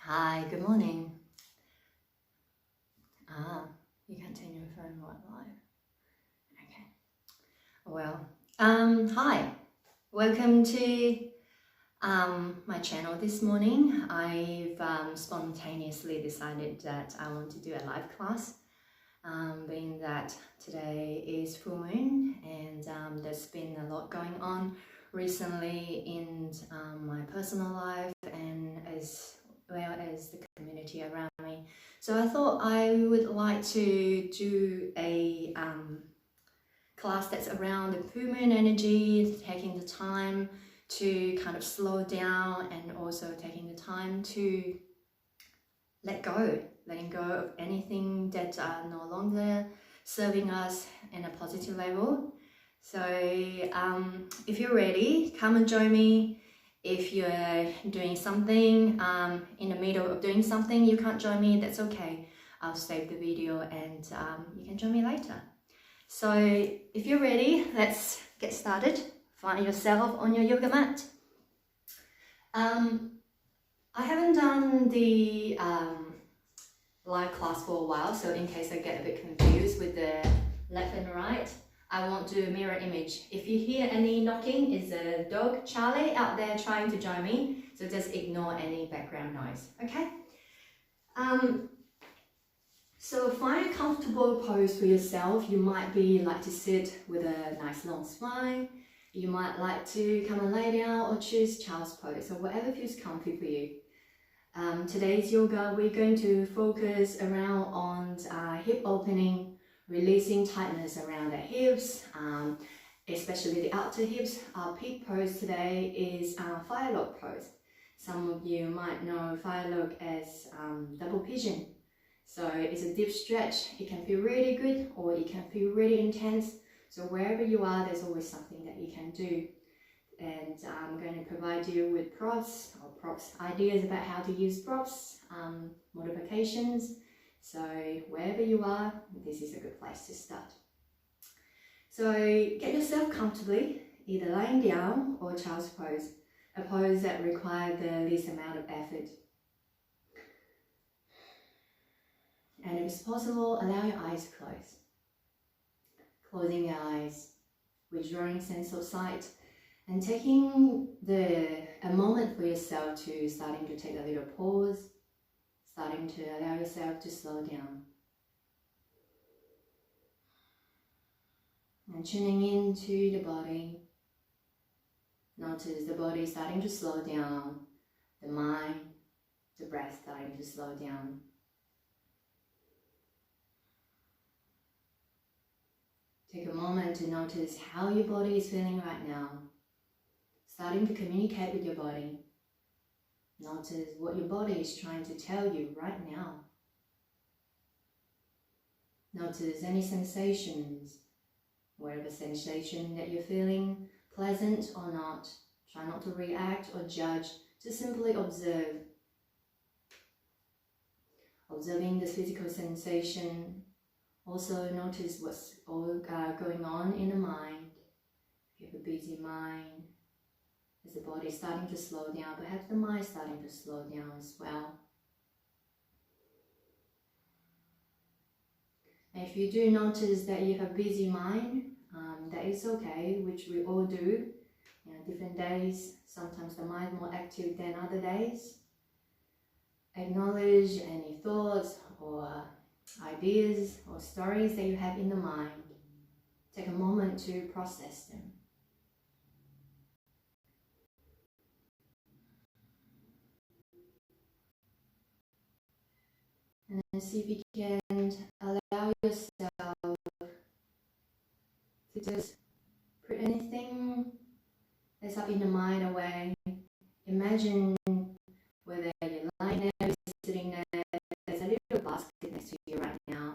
Hi, good morning. You can't turn your phone live. Okay. Well, hi. Welcome to my channel this morning. I've spontaneously decided that I want to do a live class, being that today is full moon and there's been a lot going on recently in my personal life and as well as the community around me. So I thought I would like to do a class that's around the full moon energy, taking the time to kind of slow down and also taking the time to letting go of anything that are no longer serving us in a positive level. So if you're ready, come and join me. If you're doing something, in the middle of doing something, you can't join me, that's okay. I'll save the video and you can join me later. So if you're ready, let's get started. Find yourself on your yoga mat. I haven't done the live class for a while, so in case I get a bit confused with the left and right, I want to mirror image. If you hear any knocking, it's a dog Charlie out there trying to join me, so just ignore any background noise, okay? So find a comfortable pose for yourself. You might like to sit with a nice long spine. You might like to come and lay down or choose child's pose, so whatever feels comfy for you. Today's yoga, we're going to focus around on hip opening, releasing tightness around the hips, especially the outer hips. Our peak pose today is fire lock pose. Some of you might know fire lock as double pigeon. So it's a deep stretch. It can feel really good or it can feel really intense. So wherever you are, there's always something that you can do. And I'm going to provide you with props ideas about how to use props, modifications. So wherever you are, this is a good place to start. So get yourself comfortably, either lying down or child's pose, a pose that requires the least amount of effort. And if it's possible, allow your eyes closed. Closing your eyes, withdrawing sense of sight, and taking a moment for yourself to starting to take a little pause, starting to allow yourself to slow down. And tuning into the body. Notice the body starting to slow down, the mind, the breath starting to slow down. Take a moment to notice how your body is feeling right now. Starting to communicate with your body. Notice what your body is trying to tell you right now. Notice any sensations, whatever sensation that you're feeling, pleasant or not. Try not to react or judge, just simply observe. Observing the physical sensation. Also notice what's all going on in the mind. If you have a busy mind, is the body starting to slow down? Perhaps the mind starting to slow down as well. And if you do notice that you have a busy mind, that is okay, which we all do. You know, different days, sometimes the mind more active than other days. Acknowledge any thoughts or ideas or stories that you have in the mind. Take a moment to process them. And then see if you can allow yourself to just put anything that's up in the mind away. Imagine whether you're lying there, sitting there, there's a little basket next to you right now.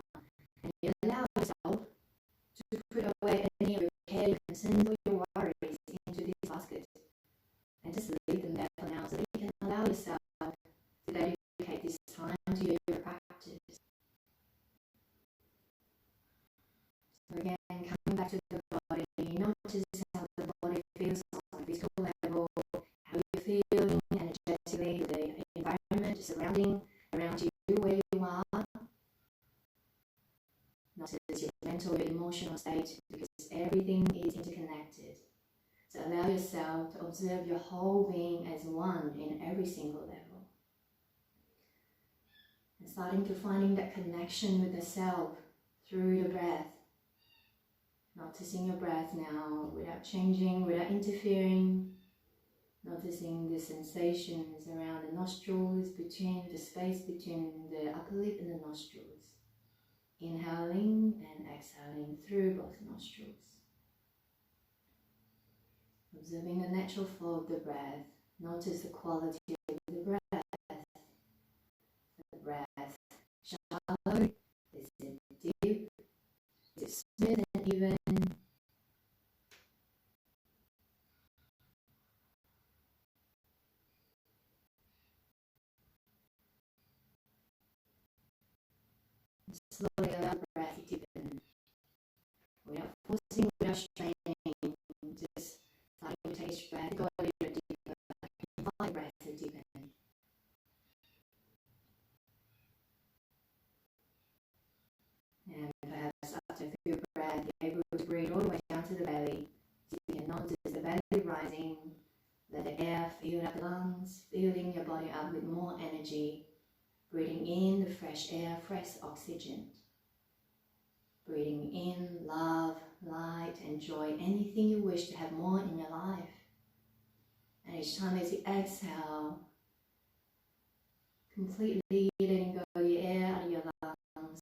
And you allow yourself to put away any of your care, concerns, or your worries into this basket. And just leave them there for now so that you can allow yourself to dedicate this time to your practice. So again, coming back to the body, notice how the body feels on a physical level, how you're feeling energetically. just surrounding around you where you are. Notice your mental, your emotional state, because everything is interconnected. So allow yourself to observe your whole being as one in every single level. And starting to finding that connection with the self through the breath. Noticing your breath now without changing, without interfering. Noticing the sensations around the nostrils, between the space between the upper lip and the nostrils. Inhaling and exhaling through both nostrils. Observing the natural flow of the breath. Notice the quality of the breath. The breath shallow, is it deep, is it smooth and even? Slowly allow the breath to deepen. Without forcing, without straining, just starting to take each breath, go a little deeper. Invite breath to deepen. And perhaps after a few breaths, you're able to breathe all the way down to the belly. So you can notice the belly rising, let the air fill up the lungs, filling your body up with more energy. Breathing in the fresh air, fresh oxygen. Breathing in love, light, and joy, anything you wish to have more in your life. And each time as you exhale, completely letting go the air out of your lungs,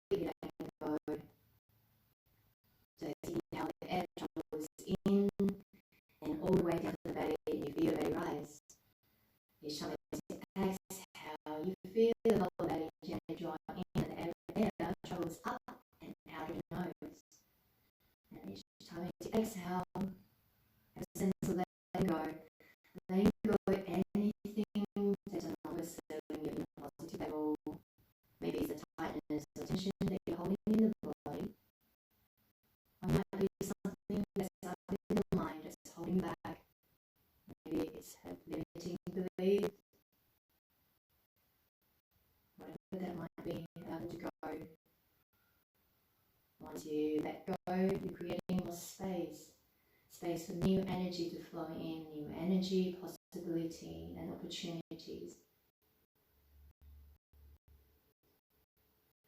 completely letting go. So as you inhale, the air travels in and all the way down to the belly, and you feel the belly rise. Each time as you exhale, you feel the whole belly gently draw in, and the air travels up and out of your nose. And each time as you exhale, have a sense of letting go anything that's not serving you in a positive level. Maybe it's the tightness or tension that you're holding in the body. Or it might be something that's up in the mind that's holding back. Maybe it's a limiting belief. Whatever that might be, allow them to go. Once you let go, you're creating more space. Space for new energy to flow in, new energy, possibility, and opportunities.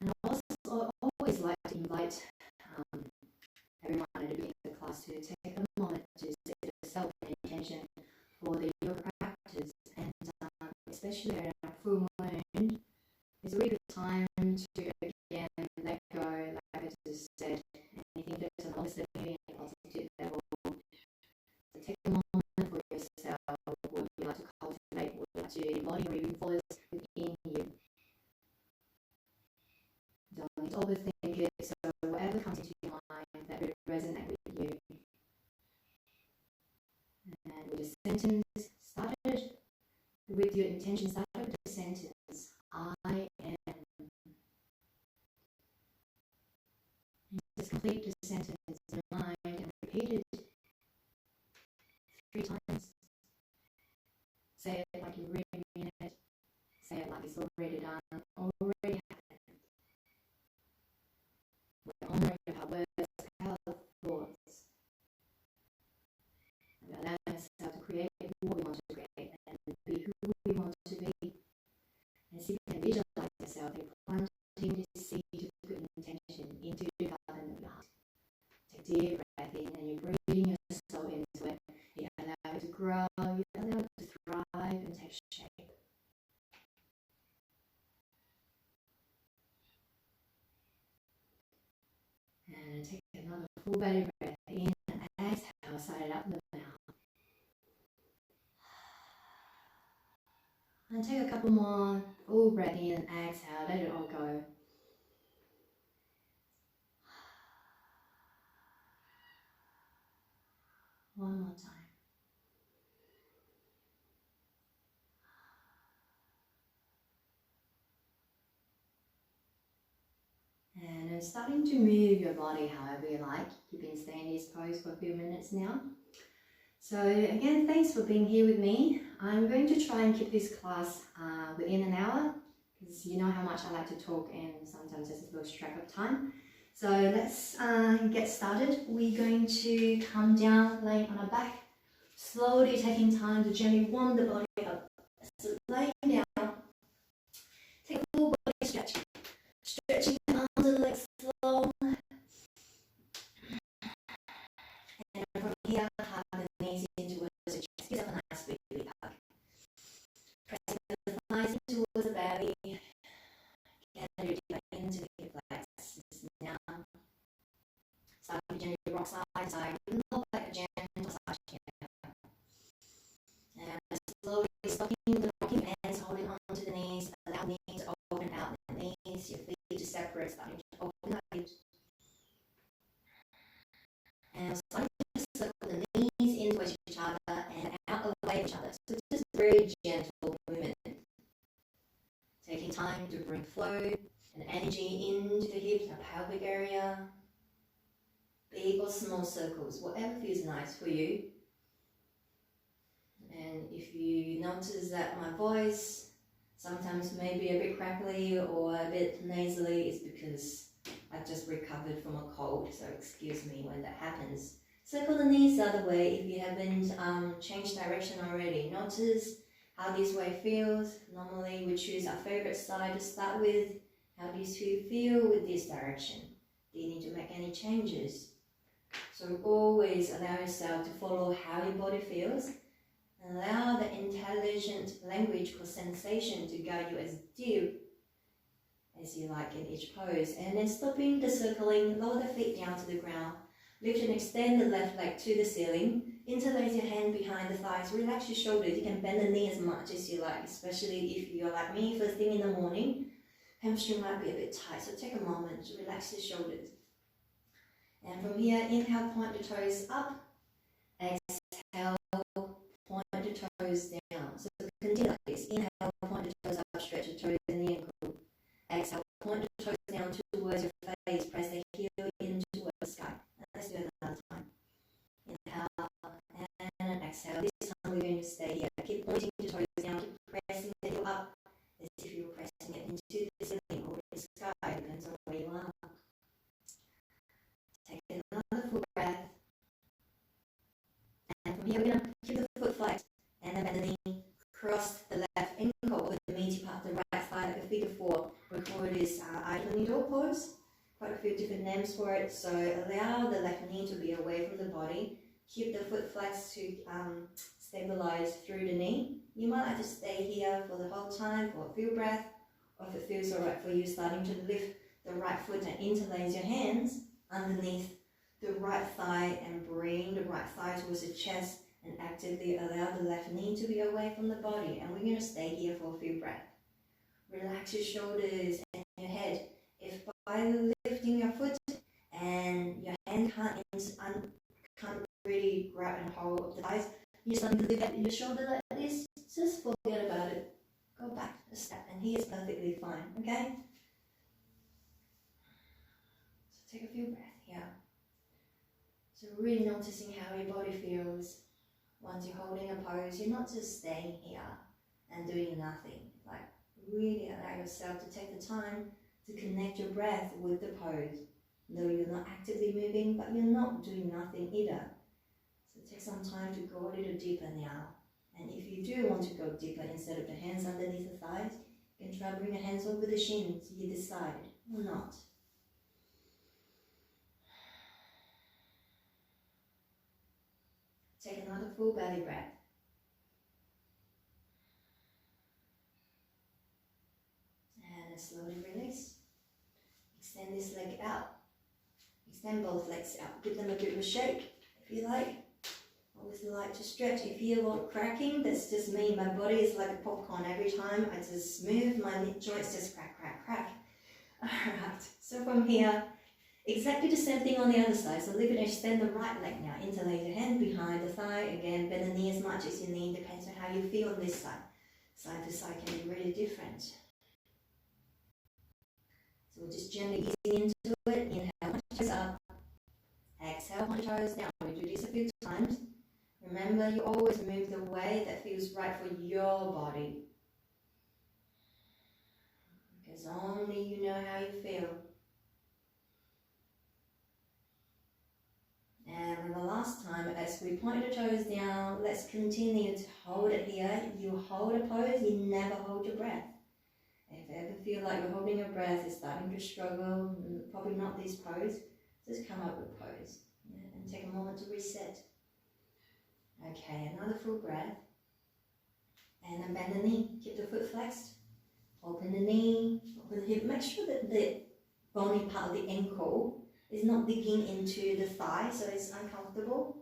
And I also always like to invite everyone at the beginning of the class to take a moment to set yourself an intention for the yoga practice, and especially around full moon, it's a really good time to again let go, like I just said, anything that's an opposite of you in a positive level. So take a moment for yourself, what you like to cultivate, what you like to embody or reinforce within you. Don't overthink it, so whatever comes into your mind that will resonate with you. And with the sentence, started with your intention, started with the sentence, I am. And just complete the sentence in your mind and repeat it 3 times. Say it like you really mean it. Say it like it's already done, already happened. We're honoring our words, our thoughts. And allow ourselves to create what we want to create and be who we want to be. And see if you can visualize yourself and planting this seed of good intention into the garden of your heart. Take a deep breath in and you're breathing your soul into it. You allow it to grow, you allow it to thrive and take shape. And take another full belly breath in and exhale, side up the mouth. And take a couple more full breath in and exhale, let it all go. One more time. And then starting to move your body however you like, keeping staying in this pose for a few minutes now. So again, thanks for being here with me. I'm going to try and keep this class within an hour, because you know how much I like to talk and sometimes I just lose track of time. So let's get started. We're going to come down, laying on our back, slowly taking time to gently warm the body up. So laying down, take a full body stretch, stretching the arms and legs slow. And from here, hug the knees in towards the chest. Give yourself a nice big hug. Pressing the thighs in towards the belly. Get a little deeper into the hip flexors now. Start to gently rock side to side. Look like a gentle massage here. And slowly stopping the rocking hands, holding on to the knees. Allow the knees to open out the knees. Your feet to separate, starting to open up. And starting to circle the knees in towards each other and out away from each other. So just very gentle movement. Taking time to bring flow and energy into the hips and pelvic area. Big or small circles, whatever feels nice for you. And if you notice that my voice sometimes may be a bit crackly or a bit nasally, it's because I just recovered from a cold, so excuse me when that happens. Circle the knees the other way if you haven't changed direction already. Notice how this way feels. Normally we choose our favorite side to start with. How do you feel with this direction? Do you need to make any changes? So always allow yourself to follow how your body feels. Allow the intelligent language called sensation to guide you as deep as you like in each pose. And then stopping the circling, lower the feet down to the ground. Lift and extend the left leg to the ceiling. Interlace your hand behind the thighs. Relax your shoulders. You can bend the knee as much as you like, especially if you're like me, first thing in the morning. Hamstring might be a bit tight, so take a moment to relax your shoulders. And from here, inhale, point the toes up. Exhale, point the toes down. So continue like this. Inhale, point the toes up, stretch the toes in the ankle. Exhale, point the toes down towards your face. Press the heel in towards the sky. Let's do it another time. Inhale and exhale. This time we're going to stay here. Keep pointing the toes down. Keep pressing the heel up as if you were pressing it into the ceiling or the sky. Depends on where you are. Take another full breath. And from here we're going to keep the foot flexed and then bend the knee. Cross the left ankle or the meaty part of the right thigh like a figure four. We call this idling dog pose. Quite a few different names for it. So allow the left knee to be away from the body. Keep the foot flexed to stabilize through the knee. You might like to stay here for the whole time for a few breaths. Or if it feels alright for you, starting to lift the right foot and interlace your hands underneath the right thigh and bring the right thigh towards the chest and actively allow the left knee to be away from the body. And we're going to stay here for a few breaths. Relax your shoulders and your head. If by lifting your foot and your hand can't really grab and hold the thighs, you're starting to lift up your shoulder like this, just forget about it. Go back a step and he is perfectly fine, okay? So take a few breaths here. So really noticing how your body feels. Once you're holding a pose, you're not just staying here and doing nothing. Like really allow yourself to take the time to connect your breath with the pose. Though you're not actively moving, but you're not doing nothing either. So take some time to go a little deeper now. And if you do want to go deeper, instead of the hands underneath the thighs, you can try to bring your hands over the shins, either side or not. Take another full belly breath. And slowly release. Extend this leg out. Extend both legs out. Give them a bit of a shake if you like. Always like to stretch. If you hear a lot of cracking, that's just me. My body is like a popcorn. Every time I just move, my joints just crack, crack, crack. Alright, so from here, exactly the same thing on the other side. So lift and extend the right leg now. Interlace your hand behind the thigh. Again, bend the knee as much as you need. Depends on how you feel on this side. Side to side can be really different. So we're just gently easing into it. Inhale, point the toes up. Exhale, point the toes down. We do this a few times. Remember, you always move the way that feels right for your body. Because only you know how you feel. And for the last time, as we point the toes down, let's continue to hold it here. You hold a pose, you never hold your breath. If you ever feel like you're holding your breath, is starting to struggle, probably not this pose, just come up with pose, yeah, and take a moment to reset. Okay, another full breath. And then bend the knee, keep the foot flexed. Open the knee, open the hip. Make sure that the bony part of the ankle is not digging into the thigh, so it's uncomfortable.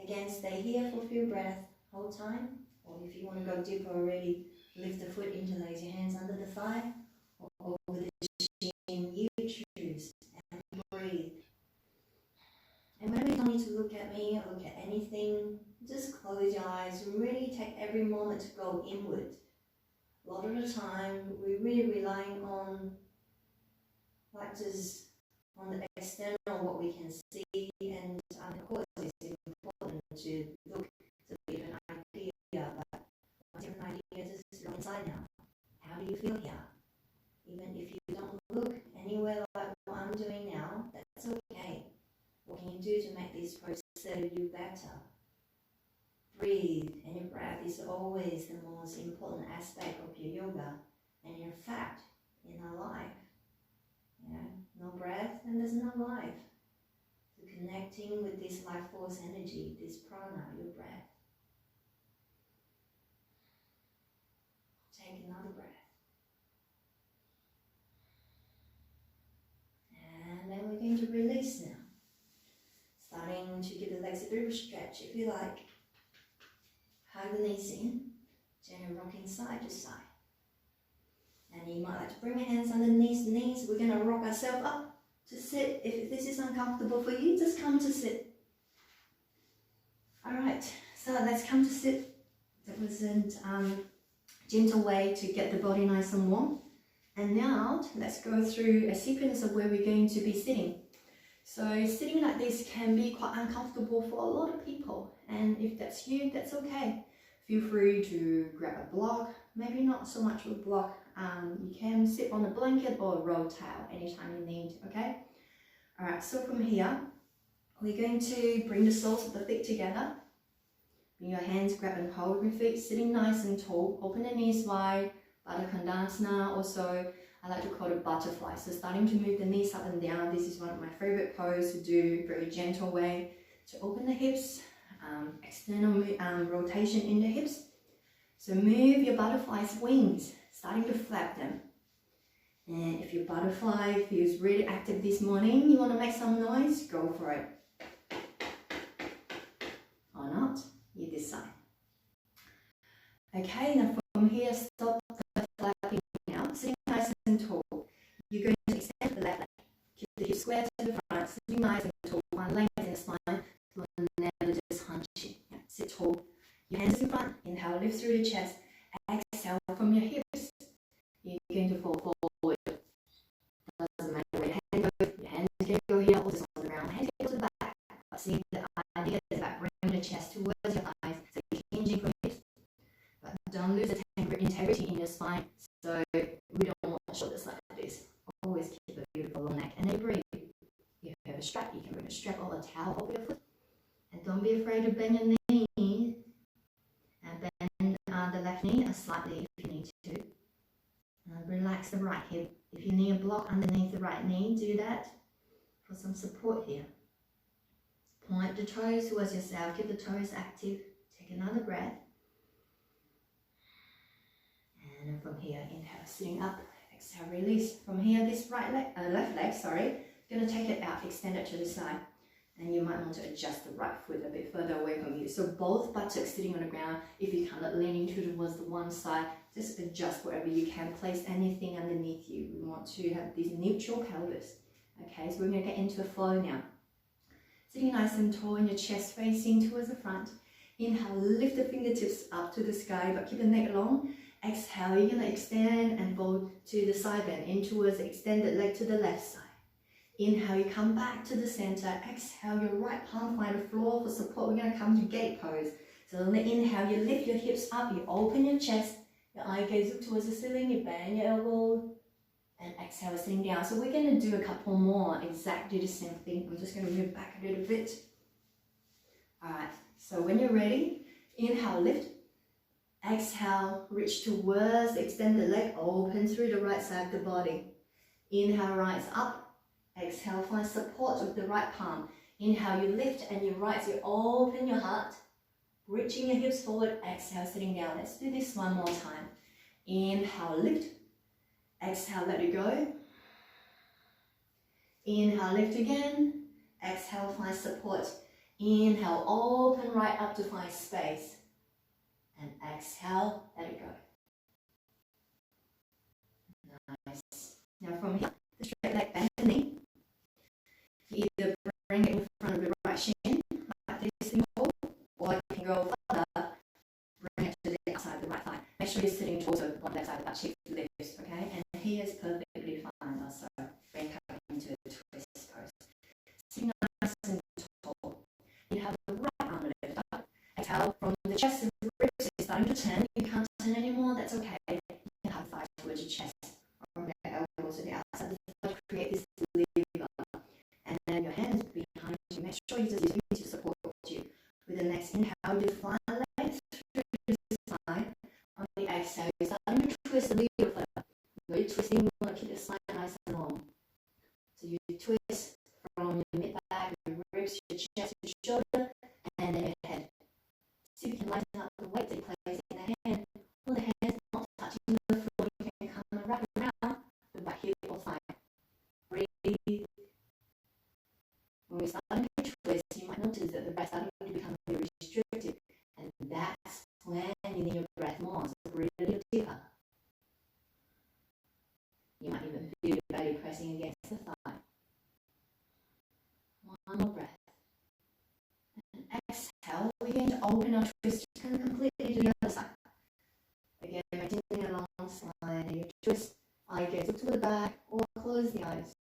Again, stay here for a few breaths, hold time. Or if you want to go deeper already, lift the foot, interlace your hands under the thigh or over the shin. You choose and breathe. And maybe you don't need to look at me or look at anything. Just close your eyes. Really take every moment to go inward. A lot of the time, we're really relying on just on the external, what we can see, and of course it's important to look to get an idea, but once you have an idea, just go inside now. How do you feel here? Even if you don't look anywhere like what I'm doing now, that's okay. What can you do to make this process serve you better? Breathe, and your breath is always the most important aspect of your yoga, and in fact, in our life. Yeah, no breath, and there's no life. So connecting with this life force energy, this prana, your breath. Take another breath. And then we're going to release now. Starting to give the legs a bit of a stretch. If you like, hug the knees in, gently rocking side to side. And you might like to bring your hands underneath the knees. We're going to rock ourselves up to sit. If this is uncomfortable for you, just come to sit. Alright, so let's come to sit. That was a gentle way to get the body nice and warm. And now, let's go through a sequence of where we're going to be sitting. So sitting like this can be quite uncomfortable for a lot of people. And if that's you, that's okay. Feel free to grab a block, maybe not so much of a block. You can sit on a blanket or a roll towel anytime you need, okay? Alright, so from here, we're going to bring the soles of the feet together. Bring your hands, grab and hold your feet, sitting nice and tall. Open the knees wide, Baddha also I like to call it butterfly. So starting to move the knees up and down. This is one of my favorite poses to do, very gentle way to open the hips. External rotation in the hips. So move your butterfly's wings, starting to flap them. And if your butterfly feels really active this morning, you want to make some noise, go for it. Or not, you decide. Okay, now from here, stop the flapping now. Sitting nice and tall. You're going to extend the left leg. Keep the hips square to the front, sitting nice and tall. One leg in the spine. Never just hunch it. Yeah, sit tall. Your hands in front. Inhale, lift through the chest. Exhale from your hips. You're going to fall forward. Doesn't matter where your hand goes. Your hands can go here or just on the ground. Hands can go to the back. But see, the idea is about bringing the chest towards your eyes. So you're hinging from your hips. But don't lose the integrity in your spine. So we don't want shoulders like this. Always keep a beautiful long neck. And then breathe. If you have a strap, you can bring a strap or a towel over your foot. And don't be afraid to bend your knee. And bend the left knee slightly if you need to. Relax the right hip. If you need a block underneath the right knee, do that for some support here. Point the toes towards yourself. Keep the toes active. Take another breath. And from here, inhale, sitting up. Exhale, release. From here, this left leg, going to take it out, extend it to the side. And you might want to adjust the right foot a bit further away from you. So both buttocks sitting on the ground. If you can't, leaning towards the one side, just adjust wherever you can. Place anything underneath you. We want to have this neutral pelvis. Okay, so we're going to get into the flow now. Sitting nice and tall in your chest facing towards the front. Inhale, lift the fingertips up to the sky, but keep the neck long. Exhale, you're going to extend and fold to the side bend, in towards the extended leg to the left side. Inhale, you come back to the center. Exhale, your right palm find the floor for support. We're going to come to gate pose. So on the inhale, you lift your hips up, you open your chest, your eye gaze up towards the ceiling, you bend your elbow, and exhale, sitting down. So we're going to do a couple more, exactly the same thing. I'm just going to move back a little bit. Alright, so when you're ready, inhale, lift. Exhale, reach towards the extended leg, open through the right side of the body. Inhale, rise up. Exhale, find support with the right palm. Inhale, you lift and you rise, you open your heart. Reaching your hips forward, exhale, sitting down. Let's do this one more time. Inhale, lift. Exhale, let it go. Inhale, lift again. Exhale, find support. Inhale, open right up to find space. And exhale, let it go. Nice. Now from here, the straight leg, bend the knee. You either bring it in front of the right shin, like this thing, or you can go further, bring it to the outside of the right thigh. Make sure you're sitting also on the left side of that cheek lifts, okay? And here is perfectly fine also. Bring it into a twist pose. Sitting nice and tall. You have the right arm lifted up. Exhale from the chest and the ribs is starting to turn. You can't turn anymore, that's okay. You can have the thigh towards your chest. Or the elbows to the outside of the thigh to create this lever. And then your hands behind you. Make sure you just use it to support you. With the next inhale, you fly legs through the spine. On the exhale, you're starting to twist a little further. You're twisting, you want to keep the spine nice and long. So you twist from your mid-back, your ribs, your chest, your shoulder, and then your head. See if you can lighten up the weight that you place in the hand. Hold the hands not touching the floor. You can come and wrap around the back heel or thigh. Breathe. When we're starting to twist, you might notice that the breath starting to become very restricted. And that's when you need your breath more. So breathe a little deeper. You might even feel your belly pressing against the thigh. One more breath. And exhale, we're going to open our twist completely to the other side. Again, maintaining a long spine, and you twist, eye gaze up to the back, or close the eyes.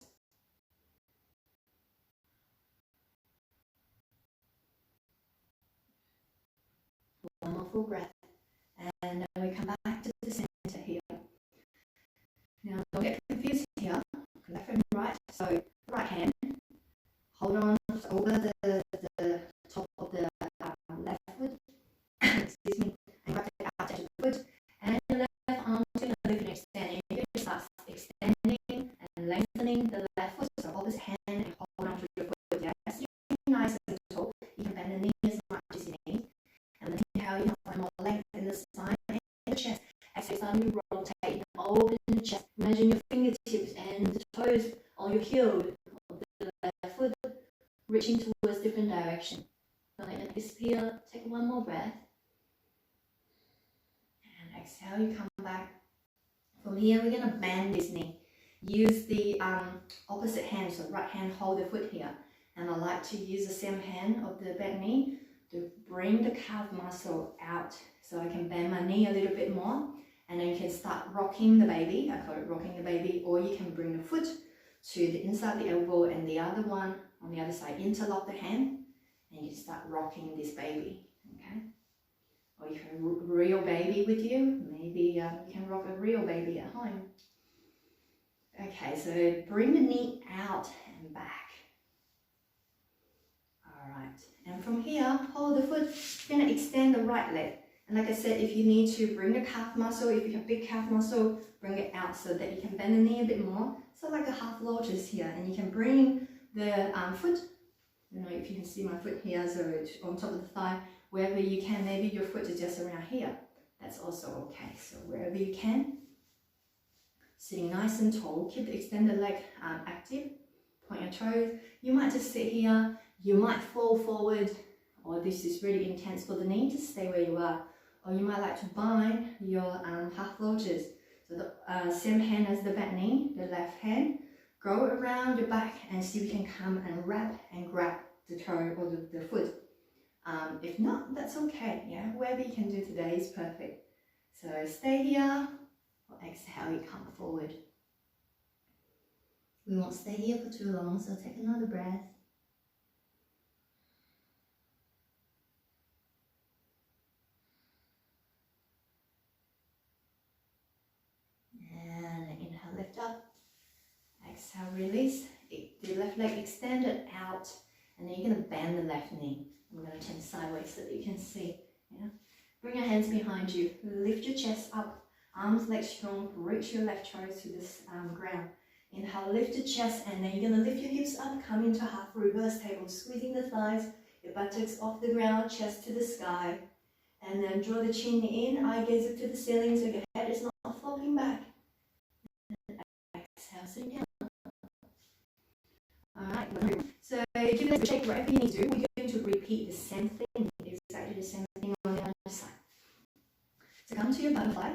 One more full breath. And then we come back to the center here. Now, don't get confused here, left and right. So, right hand, hold on over the top of the left foot, excuse me, and wrap it out to the foot, and your left arm to the left and extend. You're going to start extending and lengthening the left foot. So, hold this hand and hold on to your foot. Yes, nice and tall. You can bend the knee as much as you need. And then inhale, you find more length in the spine and the chest. Exhale, starting to rotate. Open the chest. Imagine your fingertips and the toes on your heel of the left foot reaching towards different direction. So like this here, take one more breath. And exhale, you come back. From here, we're going to bend this knee. Use the opposite hand, so right hand hold the foot here. And I like to use the same hand of the bent knee to bring the calf muscle out so I can bend my knee a little bit more. And then you can start rocking the baby. I call it rocking the baby. Or you can bring the foot to the inside the elbow and the other one on the other side. Interlock the hand and you can start rocking this baby. Okay? Or you can real baby with you. Maybe you can rock a real baby at home. Okay, so bring the knee out and back. Alright, and from here, hold the foot. You're going to extend the right leg. And like I said, if you need to bring the calf muscle, if you have big calf muscle, bring it out so that you can bend the knee a bit more. So like a half lotus here, and you can bring the foot, you know, if you can see my foot here, so it's on top of the thigh, wherever you can. Maybe your foot is just around here. That's also okay. So wherever you can, sitting nice and tall, keep the extended leg active, point your toes. You might just sit here, you might fall forward, or this is really intense for the knee, just stay where you are. Or you might like to bind your half lotus. So the same hand as the bent knee, the left hand, go around the back and see if you can come and wrap and grab the toe or the foot. If not, that's okay, yeah, whatever you can do today is perfect. So stay here, or exhale, you come forward. We won't stay here for too long, so take another breath. Exhale, release. The left leg extended out, and then you're going to bend the left knee. I'm going to turn sideways so that you can see. Yeah. Bring your hands behind you. Lift your chest up. Arms, legs strong. Reach your left toes to the ground. Inhale, lift the chest, and then you're going to lift your hips up. Come into half reverse table, squeezing the thighs. Your buttocks off the ground, chest to the sky. And then draw the chin in, eye gaze up to the ceiling so your head is not flopping back. And exhale, sitting down. Alright, so give it a shake wherever you need to. We're going to repeat the same thing, exactly the same thing on the other side. So come to your butterfly,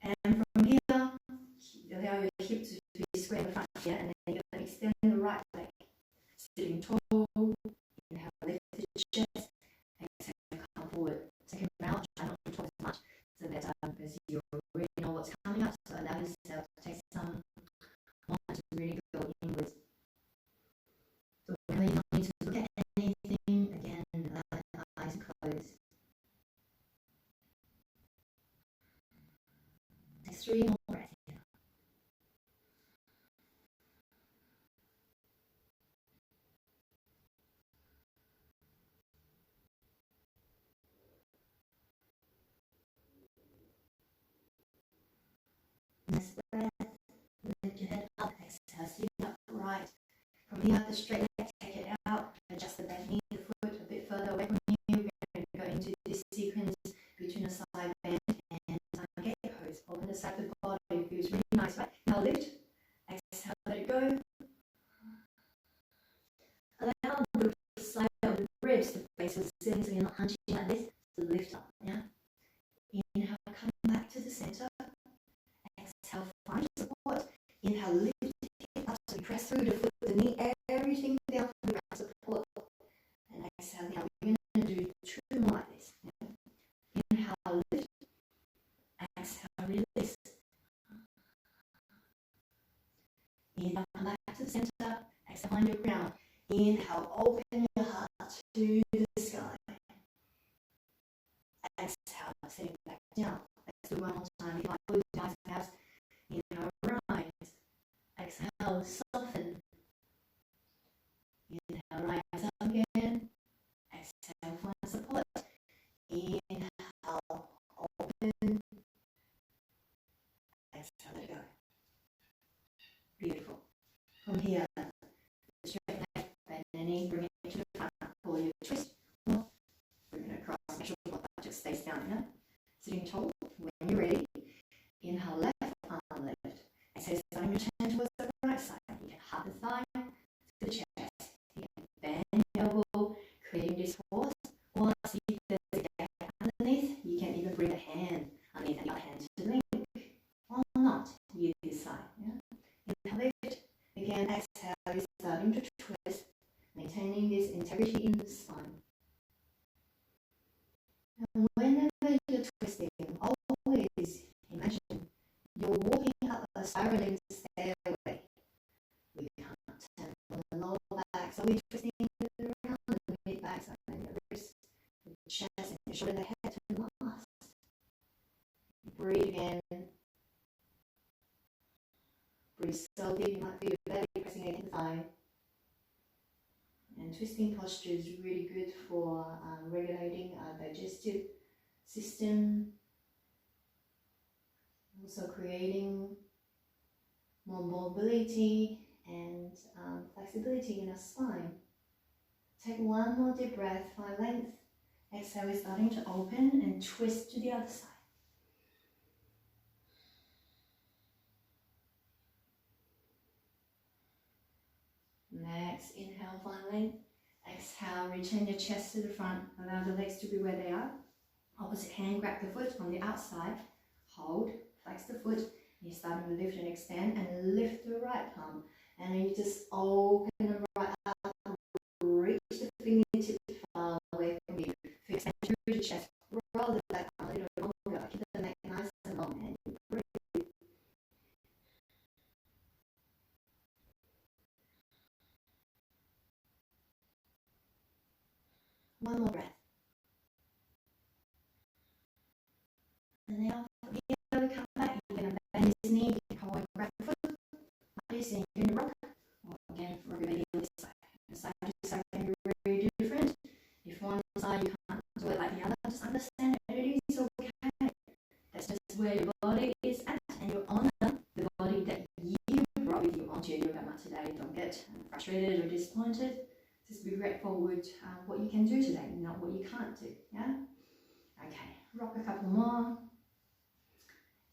and from here, allow your hips to be square in the front here, and then you're going to extend the right leg. Sitting tall, inhale, lift the chest, exhale, come forward. Second round, try not to talk as much, so that because you already know what's coming up, so allow yourself to take some moment to really go inwards. So you don't need to look at anything, again, allow the eyes closed. Take 3 more breaths here. Next breath, lift your head up, exhale, sit up right. From here, the straight leg, take it out, adjust the back knee, the foot a bit further away from you. We're going to go into this sequence between a side bend and gate pose. Open the side of the body, it feels really nice, right? Now lift, exhale, let it go. Allow the side of the ribs to face the ceiling so you're not hunching like this. So lift up, yeah? Inhale, come back to the center. Exhale, find support. Inhale, lift the hip up so you press through the foot, the knee, everything down for the ground support. And exhale, now we're going to do 2 more like this. Yeah? Inhale, lift. Exhale, release. Inhale, come back to the center. Exhale, find your ground. Inhale, open your heart to the sky. Exhale, sitting back down. Let's do 1 more time. If I close your eyes, perhaps. Inhale, rise. Exhale, soften. Inhale, rise up again. Exhale, find support. Inhale, open. Exhale, let it go. Beautiful. From here, straight leg, bend the knee, bring it to the front, pull your twist. Bring it across, make sure your butt stays down here. Sitting tall, when you're ready. Inhale, left, arm lift. Exhale, starting to turn towards the right side. You can hug the thigh to the chest. You can bend the elbow, creating this force. Or see if there's a gap underneath, you can even bring a hand underneath the other hand to link. Or not, you decide. Yeah? Inhale, lift. Again, exhale, you're starting to twist, maintaining this integrity in the spine. And whenever you're twisting, always imagine you're walking up a spiraling stairway. We can't turn on the lower back, so we're twisting around the mid back, so the wrist, the chest, and the shoulder, the head to last. Breathe again. Breathe so deep, you might feel your belly pressing against the thigh. And twisting posture is really good for regulating our digestive system, also creating more mobility and flexibility in our spine. Take 1 more deep breath, find length. Exhale, we're starting to open and twist to the other side. Next, inhale, find length. Exhale, return your chest to the front. Allow the legs to be where they are. Opposite hand, grab the foot on the outside. Hold, flex the foot. You're starting to lift and extend, and lift the right palm. And then you just open the right arm, reach the fingertips far away from you. For extension through the chest, roll the back arm a little longer. Keep the neck nice and long, and breathe. One more breath. And now from here we come back. You're going to bend his knee, you can hold and grab the foot. this and you're going to rock. Or again, rock maybe on this side. And side to side can be very different. If one side you can't do it like the other, just understand that it is okay. That's just where your body is at, and you honor the body that you brought with you onto your yoga mat today. Don't get frustrated or disappointed. Just be grateful with what you can do today, not what you can't do. Yeah? Okay, rock a couple more.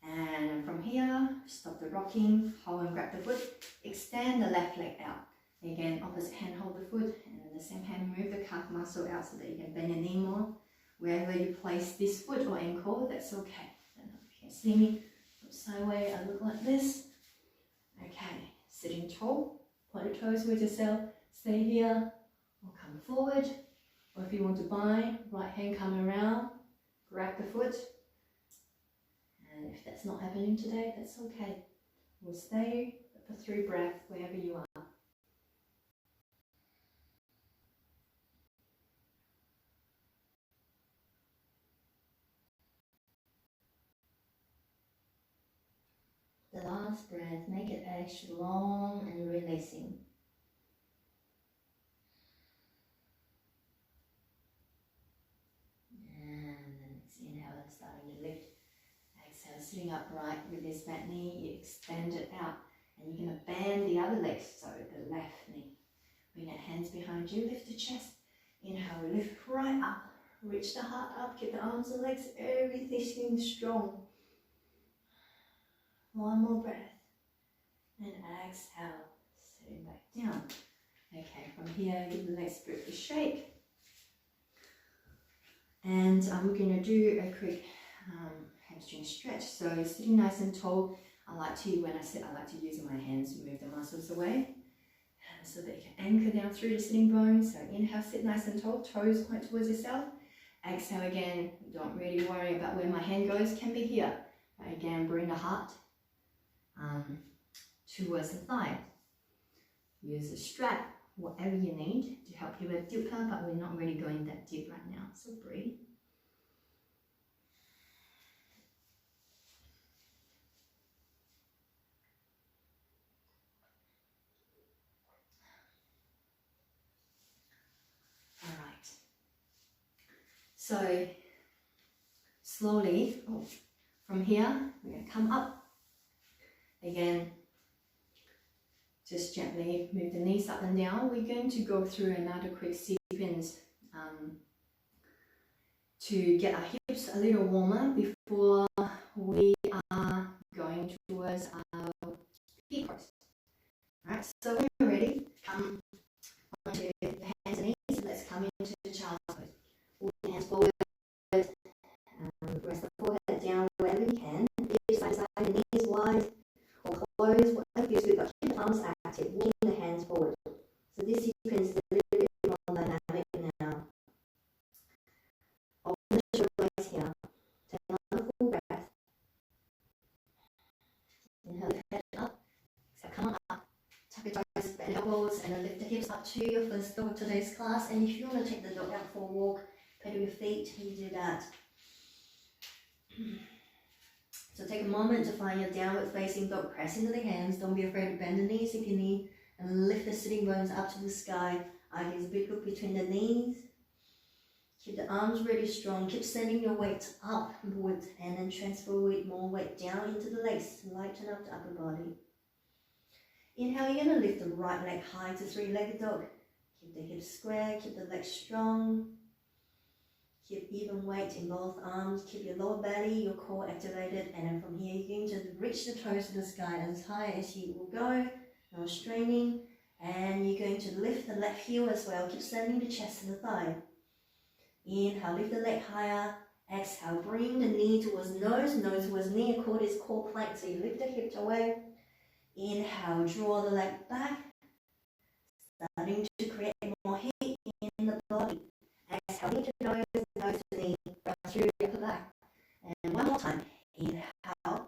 And from here, stop the rocking, hold and grab the foot, extend the left leg out. Again, opposite hand hold the foot, and then the same hand move the calf muscle out so that you can bend your knee more. Wherever you place this foot or ankle, that's okay. I don't know if you can see me from sideways, I look like this. Okay, sitting tall, point your toes with yourself, stay here, or come forward. Or if you want to bind, right hand come around, grab the foot. And if that's not happening today, that's okay. We'll stay for 3 breaths wherever you are. The last breath, make it extra long and releasing. And then let's inhale and starting to lift. Exhale, sitting upright with this mat knee, you extend it out. And you're going to bend the other leg, so the left knee. Bring your hands behind you, lift the chest. Inhale, lift right up. Reach the heart up, keep the arms and legs, everything strong. One more breath. And exhale, sitting back down. Okay, from here, give the legs a bit of a shake. And we're going to do a quick hamstring stretch. So sitting nice and tall, when I sit, I like to use my hands to move the muscles away so that you can anchor down through the sitting bones. So inhale, sit nice and tall, toes point towards yourself. Exhale again, don't really worry about where my hand goes, can be here. But again, bring the heart towards the thigh. Use a strap, whatever you need to help you with deeper, but we're not really going that deep right now, so breathe. Alright, so slowly, from here, we're going to come up. Again, just gently move the knees up and down. We're going to go through another quick sequence to get our hips a little warmer before we are going towards our peak pose. Alright, so when you're ready, come onto the hands and knees. Let's come into the child's pose. Pull the hands forward, rest the forehead down wherever you can. Hips side to side, the knees wide or closed, whatever feels good, but keep the arms active, walking the hands forward. So this sequence is a little bit more dynamic now. Open the shoulder blades here. Take another full breath. Inhale, lift the head up. Exhale, come on up. Tuck your toes, bend elbows, and then lift the hips up to your first dog of today's class. And if you want to take the dog out for a walk, pedal your feet, you do that. So take a moment to find your downward facing dog. Press into the hands. Don't be afraid to bend the knees if you need. And lift the sitting bones up to the sky. Eyes a big hook between the knees. Keep the arms really strong. Keep sending your weight upward and then transfer more weight down into the legs to lighten up the upper body. Inhale, you're going to lift the right leg high to three-legged dog. Keep the hips square. Keep the legs strong. Keep even weight in both arms. Keep your lower belly, your core activated. And then from here, you're going to reach the toes to the sky as high as you will go. No straining. And you're going to lift the left heel as well. Keep sending the chest to the thigh. Inhale, lift the leg higher. Exhale, bring the knee towards nose towards knee. Core is core plank, so you lift the hips away. Inhale, draw the leg back. Starting to create more heat in the body. Exhale, into nose to knee, right through the upper back. And one more time. Inhale.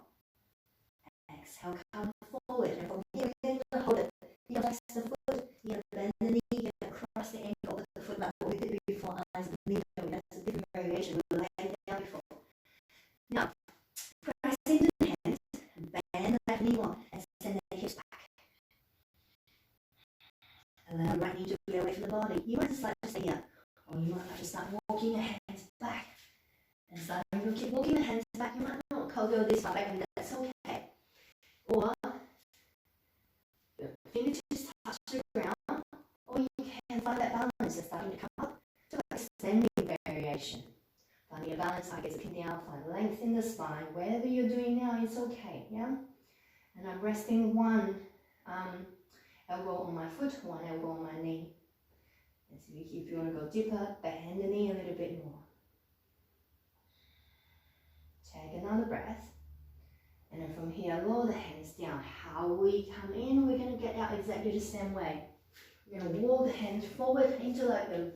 Exhale, come forward. And from here, we're going to hold it. You're going to flex the foot. You're going to bend the knee. You're going to cross the ankle with the foot like what we did before. Eyes and knee. That's a different variation. We laid down before. Now, press into the hands. Bend the left knee one. And send the hips back. Allow the right knee to be away from the body. You might just like to stay here, or you might like to start walking your hands back. And starting to keep walking the hands back. You might not go this far back, and that's okay. Or your fingertips touch the ground, or you can find that balance and starting to come up to like standing variation. Finding a balance, I guess, sitting down, find length in the spine. Whatever you're doing now, it's okay, yeah? And I'm resting one elbow on my foot, one elbow on my knee. And so if you want to go deeper, bend the knee a little bit more. Take another breath. And then from here, lower the hands down. How we come in, we're going to get out exactly the same way. We're going to walk the hands forward into like the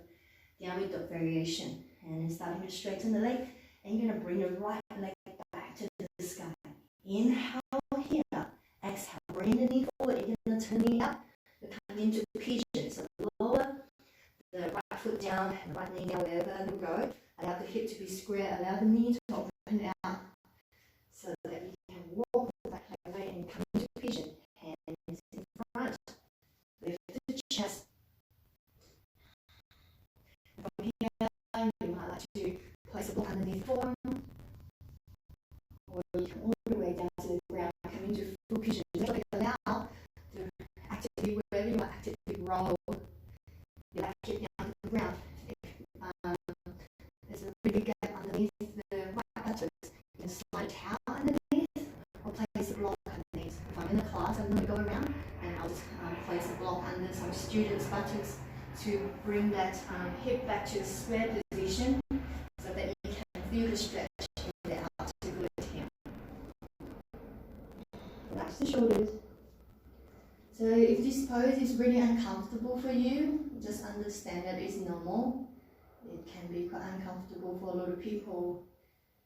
downward dog variation. And then starting to straighten the leg. And you're going to bring the right leg back to the sky. Inhale here. Exhale. Bring the knee forward. You're going to turn the knee up. You're coming into pigeon. So lower the right foot down, and right knee down, wherever you go. Allow the hip to be square. Allow the knee to open out. So that you can walk back that way and come into pigeon. Hands in front. Lift the chest. From here, you might like to place a block underneath the forearm. Or you can all the way down to the ground, come into full pigeon. Allow to actively, wherever you might actively roll your back hip down to the ground. There's a really big gap underneath the right buttocks. You can slide a towel underneath or place a block underneath. If I'm in the class, I'm going to go around and I'll just place a block under some students' buttocks to bring that hip back to a square position so that you can feel the stretch in the articulate here. Relax the shoulders. So if this pose is really uncomfortable for you, just understand that it's normal. It can be quite uncomfortable for a lot of people.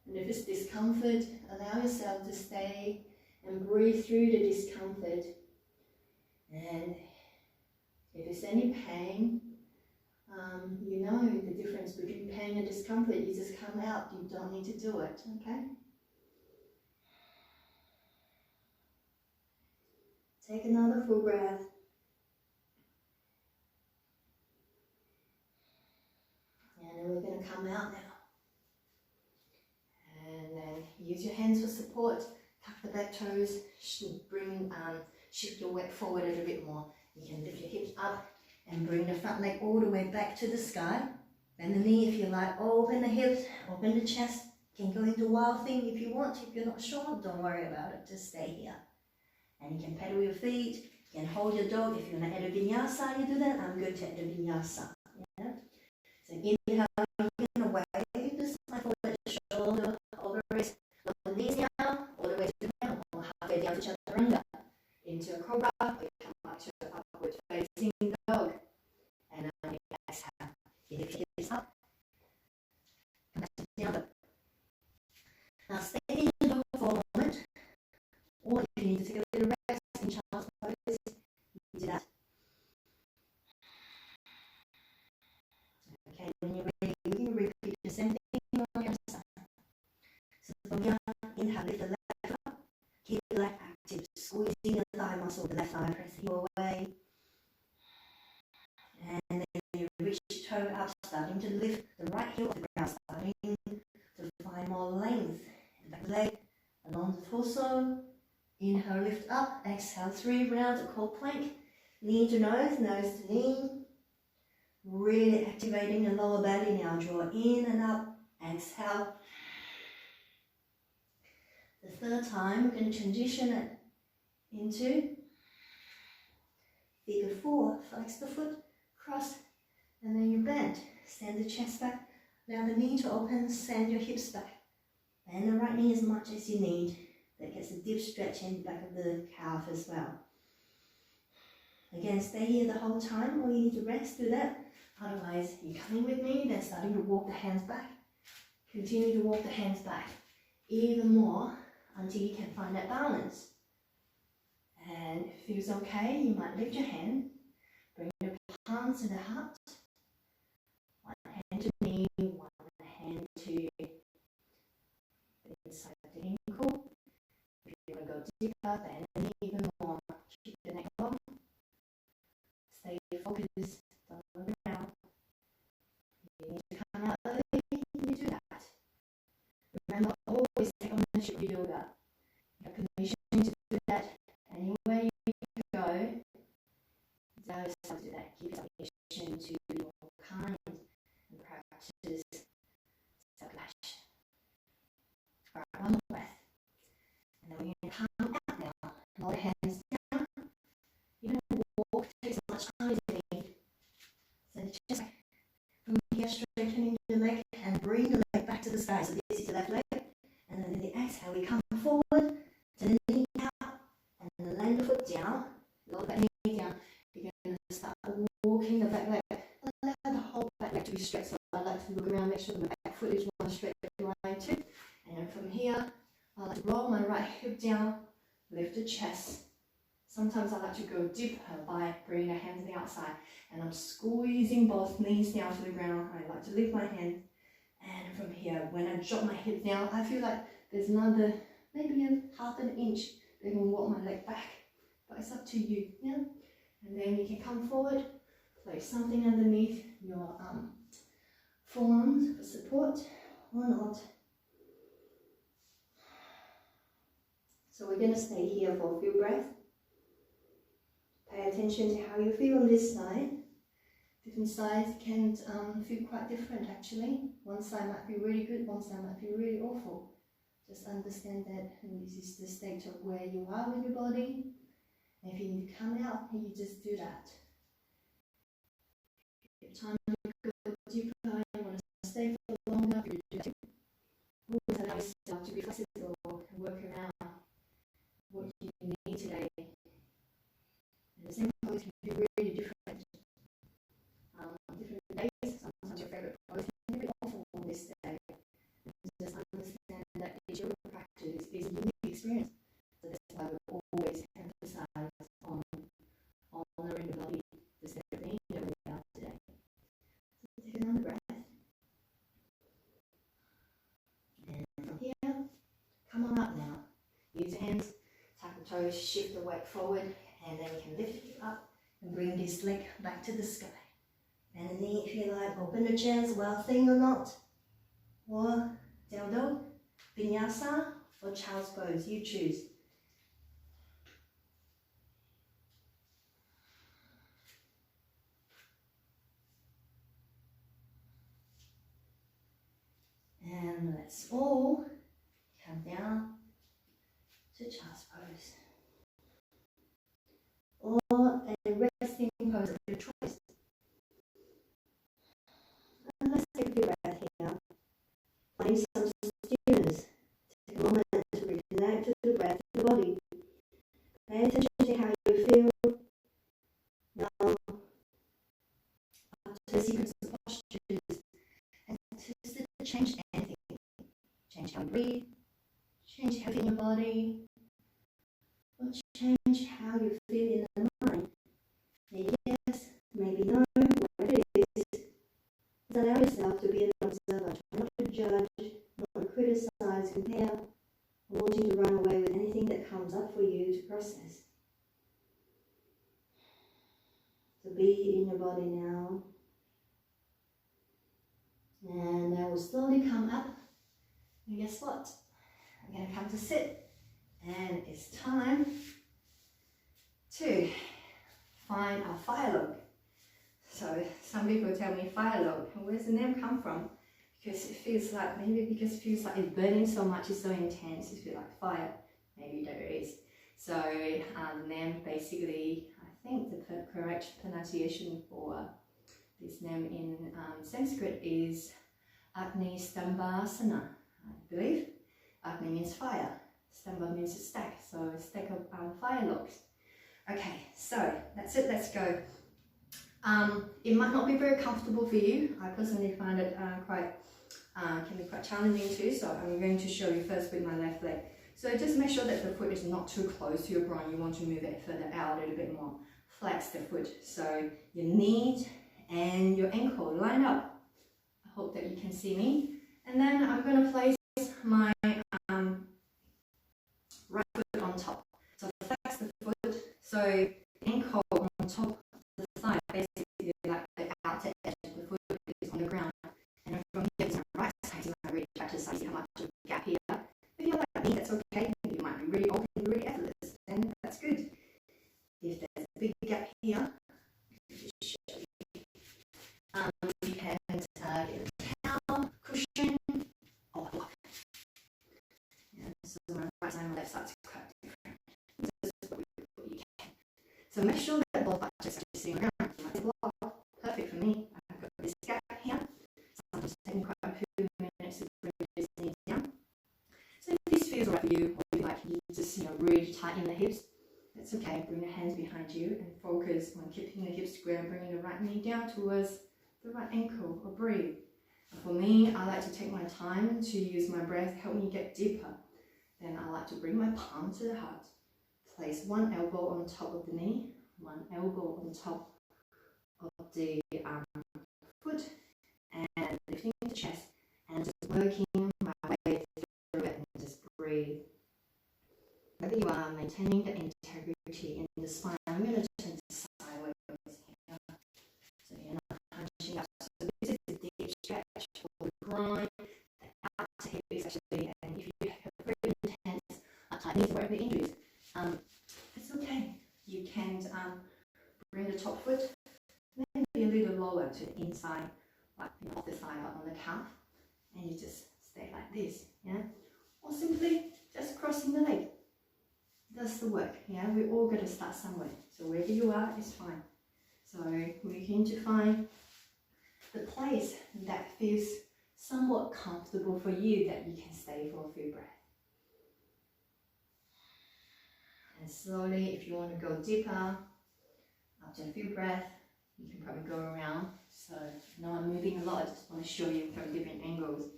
And if it's discomfort, allow yourself to stay and breathe through the discomfort. And if there's any pain, you know the difference between pain and discomfort. You just come out. You don't need to do it, okay? Take another full breath. And then we're going to come out now. And then use your hands for support. Tuck the back toes. Shift your weight forward a little bit more. You can lift your hips up and bring the front leg all the way back to the sky. Bend the knee if you like. Open the hips, open the chest. You can go into wild thing if you want. If you're not sure, don't worry about it. Just stay here. And you can pedal your feet. You can hold your dog. If you're in an vinyasa, you do that. I'm good to vinyasa. Yeah? So inhale, you're going to wave the spine forward, shoulder over wrist. Lower the knees down, all the way to the ground, or halfway down to chaturanga. Into a cobra, we come back to the upward facing dog. And then you exhale. You lift your hips up. Come back to the down dog. Now stay in the dog for a moment. Or if you need to take a little rest in child's pose, you do that. Okay, when you're ready, you can repeat the same thing on your side. So from here, inhale, lift the left up. Keep the left active, squeezing the thigh muscle, the left thigh, press the heel away. And then you reach toe up, starting to lift the right heel off the ground, starting to find more length in the back leg, along the torso. Inhale, lift up, exhale, 3 rounds of cold plank. Knee to nose to knee. Really activating the lower belly now. Draw in and up, exhale. The third time, we're going to transition it into figure 4. Flex the foot, cross, and then you bend. Stand the chest back, allow the knee to open, send your hips back. Bend the right knee as much as you need. That gets a deep stretch in the back of the calf as well. Again, stay here the whole time, or you need to rest, do that. Otherwise, you're coming with me, then starting to walk the hands back. Continue to walk the hands back even more until you can find that balance. And if it feels okay, you might lift your hand, bring the palms to the heart. One hand to knee, one hand to inside the ankle. If you want to go deeper, bend the knee even more. Keep the neck long. Stay focused attention to your kind and practice self-compassion. Alright, one more breath. And then we're going to come out now. Lower the hands down. You're going to walk, take as much time as you need. So just from here, straightening the leg and bring the leg back to the sky. So this is the left leg. And then in the exhale, we come forward to the knee out and then land the foot down. Lower that knee down. You're going to start walking the back leg. Allow the whole back leg to be stretched. So I like to look around, make sure the back foot is one straight line too. And then from here, I like to roll my right hip down, lift the chest. Sometimes I like to go deeper by bringing the hand to the outside. And I'm squeezing both knees down to the ground. I like to lift my hand. And from here, when I drop my hip down, I feel like there's another, maybe a half an inch that can walk my leg back. But it's up to you, yeah? And then you can come forward, place something underneath your forearms for support or not. So we're going to stay here for a few breaths. Pay attention to how you feel on this side. Different sides can feel quite different actually. One side might be really good, one side might be really awful. Just understand that this is the state of where you are with your body. And if you need to come out, you just do that. If time to go deeper, you want to stay for longer, you do that. Always allow yourself to be flexible and work around what you need today. And the same pose can be really different. Different days, sometimes your favorite pose can be awful on this day. Just understand that each of your practice is a unique experience. So that's why we always emphasize on honoring the body, the state of being that we are today. So take another breath. And from here, come on up now. Use your hands, tap the toes, shift the weight forward, and then you can lift it up and bring this leg back to the sky. And the knee, if you like, open the chest, well thing or not. Or down dog, vinyasa, or child's pose, you choose. And let's all come down to child's pose. Or a resting pose of your choice. And let's take a deep breath here. Find some stillness. Take a moment to reconnect to the breath of the body. Pay attention to how you feel now after a sequence of postures. And just to change anything. Change how you breathe. Change how you feel in your body. Or change how you feel in the mind. Maybe yes, maybe no, whatever it is. Just allow yourself to be an observer. Try not to judge, not to criticize, compare, or wanting to run away with anything that comes up for you to process. So be in your body now. And I will slowly come up. And guess what? I'm going to come to sit. And it's time to find our fire log. So some people tell me fire log. Where's the name come from? Because it feels like, maybe because it feels like it's burning so much, it's so intense, it feels like fire. Maybe there is. So the name basically, I think the correct pronunciation for this name in Sanskrit is Agnistambhasana, I believe. Agni means fire. Stamba means a stack, so a stack of fire logs. Okay, so that's it, let's go. It might not be very comfortable for you. I personally find it can be quite challenging too, so I'm going to show you first with my left leg. So just make sure that the foot is not too close to your groin. You want to move it further out a little bit more. Flex the foot, so your knee and your ankle line up. I hope that you can see me. And then I'm going to place my right foot on top. So flex the foot, so ankle on top of the thigh, basically like the outer edge of the foot is on the ground. And then from here, to my right side, you might really try to see how much of a gap here. If you're like me, that's okay. You might be really open, really effortless, and that's good. If there's a big gap here, just show you So make sure that both butt cheeks are sitting around. You might say, well, perfect for me. I've got this gap here. So I'm just taking quite a few minutes to bring this knee down. So if this feels right for you, or you like you just really tighten the hips, that's okay. Bring the hands behind you and focus on keeping the hips square, bringing the right knee down towards the right ankle, or breathe. And for me, I like to take my time to use my breath, help me get deeper. Then I like to bring my palm to the heart. Place one elbow on top of the knee, one elbow on top of the foot, and lifting the chest, and just working my way through it, and just breathe. Whether you are maintaining the integrity in the spine, I'm going to turn sideways here. So you're not hunching up. So this is the deep stretch for the groin, the outer hip especially, and if you have very intense tightness or the injuries, it's okay. You can bring the top foot maybe a little lower to the inside, like off the side up on the calf, and you just stay like this, yeah? Or simply just crossing the leg. That's the work, yeah? We all got to start somewhere. So wherever you are is fine. So we're going to find the place that feels somewhat comfortable for you, that you can stay for a few breaths. And slowly, if you want to go deeper, after a few breaths, you can probably go around. So now I'm moving a lot, I just want to show you from different angles.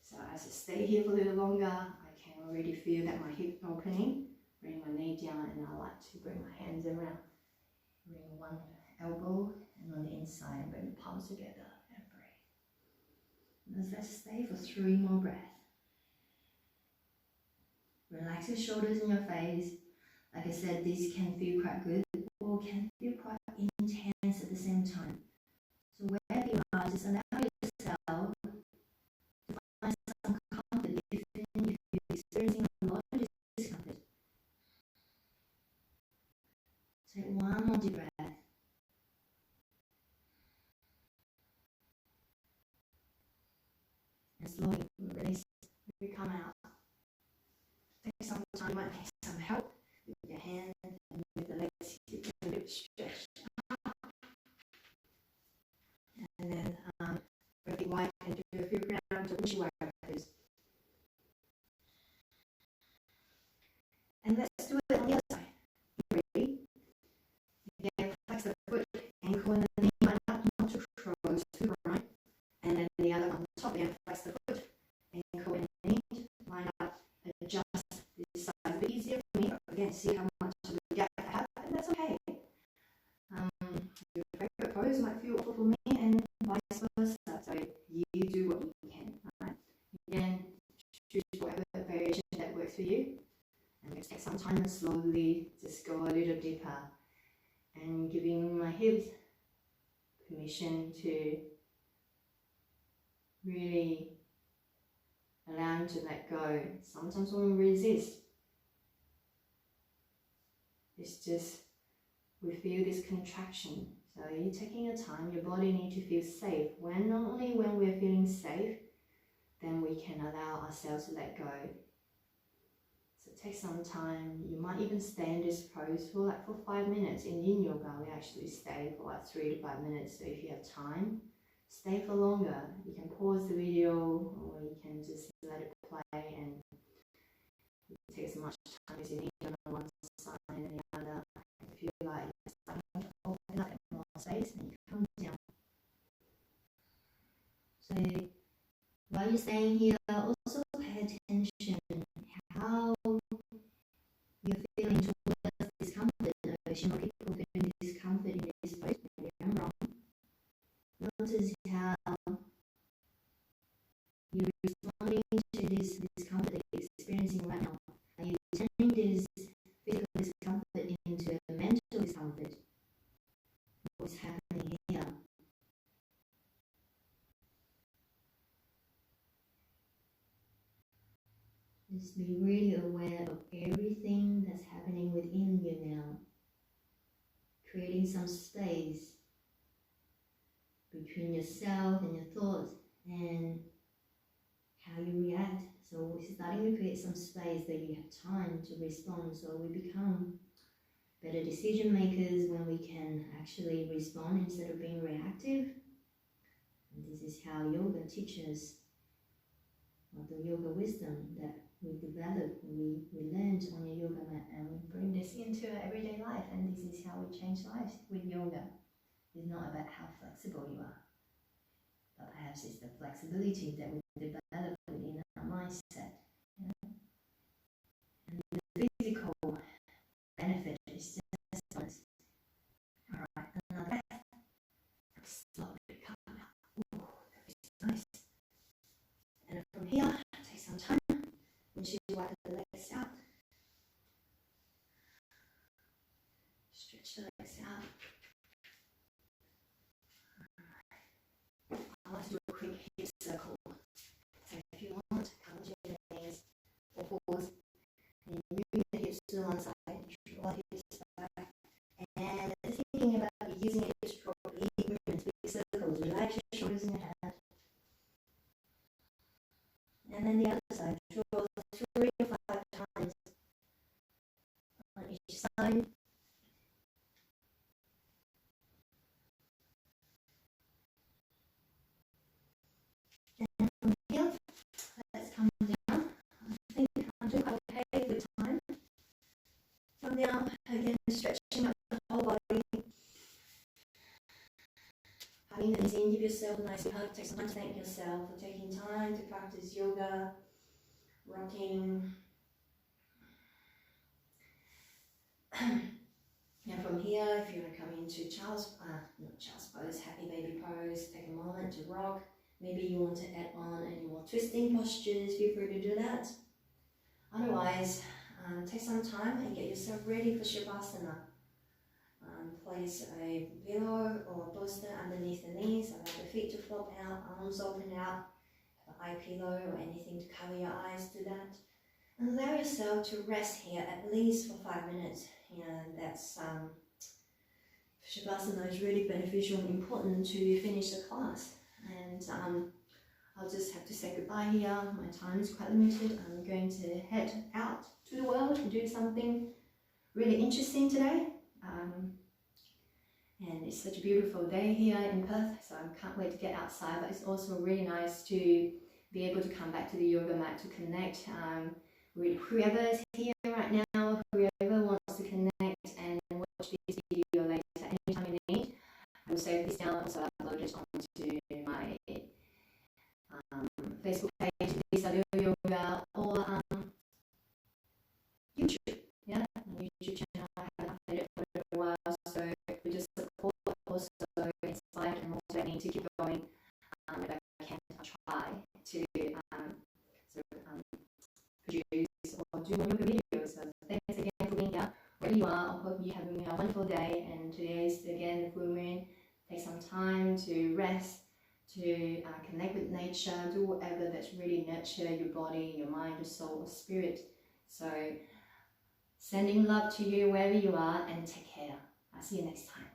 So as I stay here for a little longer, I can already feel that my hip opening. Bring my knee down, and I like to bring my hands around. Bring one elbow, and on the inside, bring the palms together and breathe. Let's stay for 3 more breaths. Relax your shoulders and your face. Like I said, this can feel quite good or can feel quite intense at the same time. So wherever you are, just allow yourself to find some comfort, even if you're experiencing a lot of discomfort. Take one more deep breath. And slowly release, we come out. Take some time, you might need some help with your hands and with the legs, you can a bit stretched out. And then grab your wipe and do a few rounds of windshield wipers. And let's do it on the other side. Ready? Again, flex the foot, ankle and the knee line up, not too close to the right. And then the other one on top, again, flex the foot, ankle and knee, line up, adjust this side. It's a bit easier for me, but again, see how much of a gap I have, and that's okay. Your favorite pose might feel awful for me, and vice versa. So you do what you can, right? Again, choose whatever variation that works for you. And let's take some time and slowly just go a little deeper, and giving my hips permission to really allow them to let go. Sometimes when we resist, it's just we feel this contraction. So you're taking your time, your body needs to feel safe. When not only when we're feeling safe, then we can allow ourselves to let go. So take some time. You might even stay in this pose for 5 minutes. In yin yoga, we actually stay for 3 to 5 minutes. So if you have time, stay for longer. You can pause the video, or you can just let it play and take as much time as you need on one side and the other. If you like starting to open up more space, then you come down. So while you're staying here, also pay attention how you're feeling towards discomfort. People feeling discomfort in this place, maybe I'm wrong. Notice how you're responding to this discomfort that you're experiencing right now. Are you turning this physical discomfort into a mental discomfort? What's happening here? Just be really aware of everything that's happening within you now. Creating some space between yourself and your thoughts and how you react. So we're starting to create some space that you have time to respond, so we become better better decision makers when we can actually respond instead of being reactive. And this is how yoga teaches, or the yoga wisdom that we develop, we learned on the yoga mat, and we bring this into our everyday life. And this is how we change lives with yoga. It's not about how flexible you are, but perhaps it's the flexibility that we develop within our mindset. You know? And the physical benefit is just nice. Alright, another breath. Slowly come out. Ooh, that is nice. And from here, take some time. Once you wipe the legs out, stretch the legs out. I want to do a quick hip circle. So if you want, come to your knees or pause, and you move the hips to one side, draw the hips back, and thinking about using your hips properly, movements, big circles, relax your shoulders in your hand. And then the other side, draw 3 or 5 times on each side. And from here, let's come down. I think I'm doing okay with time. Come down, again stretching up the whole body. Having an easy, give yourself a nice hug. Take some time to thank yourself for taking time to practice yoga, rocking. And from here, if you want to come into not child's pose, happy baby pose, take a moment to rock. Maybe you want to add on any more twisting postures, feel free to do that. Otherwise, take some time and get yourself ready for Shavasana. Place a pillow or a bolster underneath the knees, allow the feet to flop out, arms open out, have an eye pillow or anything to cover your eyes, do that. And allow yourself to rest here at least for 5 minutes. That's Shavasana is really beneficial and important to finish the class. And I'll just have to say goodbye here. My time is quite limited. I'm going to head out to the world and do something really interesting today. And it's such a beautiful day here in Perth, so I can't wait to get outside, but it's also really nice to be able to come back to the yoga mat to connect with whoever is here right now, whoever wants to connect and watch this video later anytime you need. I will save this down, also upload it onto my Facebook page, Lisa Little Yoga, or YouTube. Yeah, my YouTube channel. I haven't updated it for a while, so we just support, also inspire and motivate me to keep going. If I can, I'll try to produce or do more yoga videos. So thanks again for being here. Wherever you are, I hope you're having a wonderful day. And today is again the full moon. Take some time to rest, to connect with nature, do whatever that's really nurture your body, your mind, your soul, or spirit. So sending love to you wherever you are, and take care. I'll see you next time.